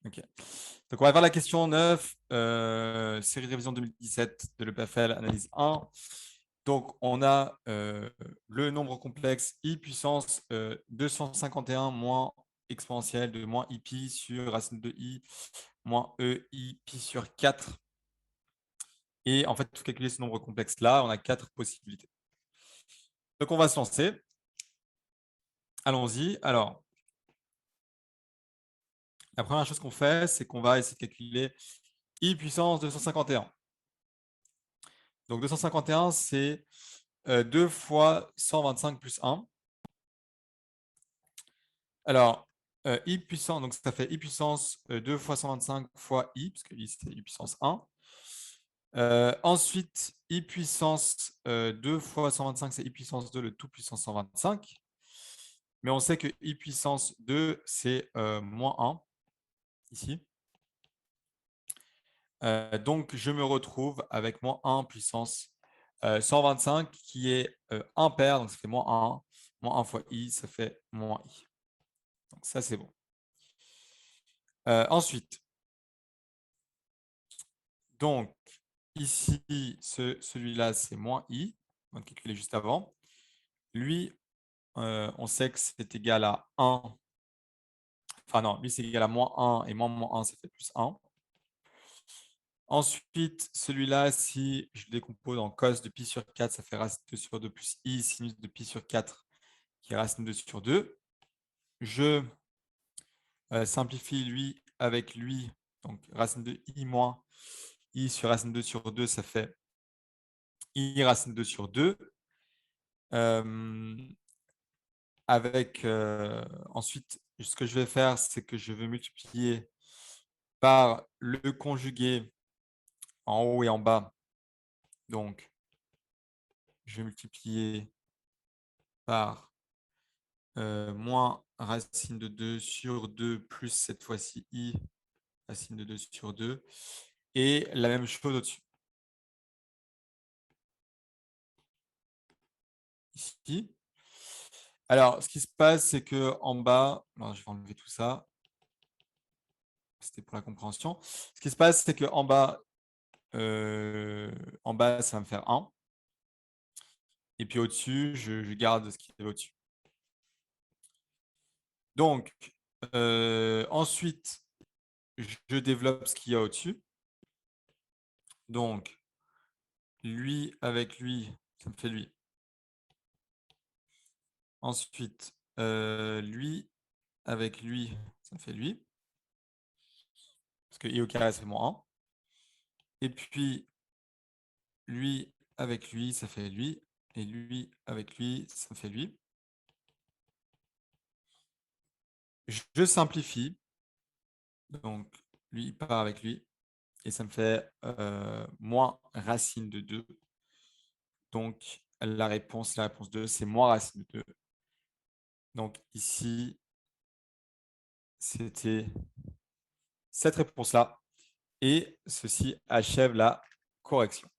Ok. Donc, on va voir la question 9, série de révision 2017 de l'EPFL, analyse 1. Donc, on a le nombre complexe i puissance 251 moins exponentielle de moins i pi sur racine de i moins e i pi sur 4. Et en fait, pour calculer ce nombre complexe-là, on a 4 possibilités. Donc, on va se lancer. Allons-y. Alors, la première chose qu'on fait, c'est qu'on va essayer de calculer i puissance 251. Donc, 251, c'est 2 fois 125 plus 1. Alors, i puissance, donc ça fait i puissance 2 fois 125 fois i, parce que i, c'était i puissance 1. Ensuite, i puissance 2 fois 125, c'est i puissance 2, le tout puissance 125. Mais on sait que i puissance 2, c'est moins 1, ici. Donc, je me retrouve avec moins 1 puissance 125, qui est impair, donc ça fait moins 1. Moins 1 fois i, ça fait moins i. Donc, ça, c'est bon. Ensuite, donc, ici, celui-là, c'est moins i. On va calculer juste avant. Lui, on sait que c'est égal à 1. Enfin, non, lui, c'est égal à moins 1 et moins 1, ça fait plus 1. Ensuite, celui-là, si je le décompose en cos de pi sur 4, ça fait racine 2 sur 2 plus i sinus de pi sur 4, qui est racine 2 sur 2. Je simplifie lui avec lui, donc racine de i moins i sur racine 2 sur 2, ça fait i racine 2 sur 2. Avec ensuite, ce que je vais faire, c'est que je vais multiplier par le conjugué en haut et en bas. Donc, je vais multiplier par moins racine de 2 sur 2 plus cette fois-ci i racine de 2 sur 2. Et la même chose au-dessus. Ici. Alors, ce qui se passe, c'est que en bas, alors, je vais enlever tout ça. C'était pour la compréhension. Ce qui se passe, c'est que en bas, ça va me faire 1. Et puis au-dessus, je garde ce qui est au-dessus. Donc, ensuite, je développe ce qu'il y a au-dessus. Donc, lui avec lui, ça me fait lui. Ensuite, lui avec lui, ça me fait lui. Parce que i au carré, c'est moins 1. Et puis, lui avec lui, ça fait lui. Et lui avec lui, ça me fait lui. Je simplifie. Donc, lui, il part avec lui. Et ça me fait moins racine de 2. Donc, la réponse 2, c'est moins racine de 2. Donc, ici, c'était cette réponse-là. Et ceci achève la correction.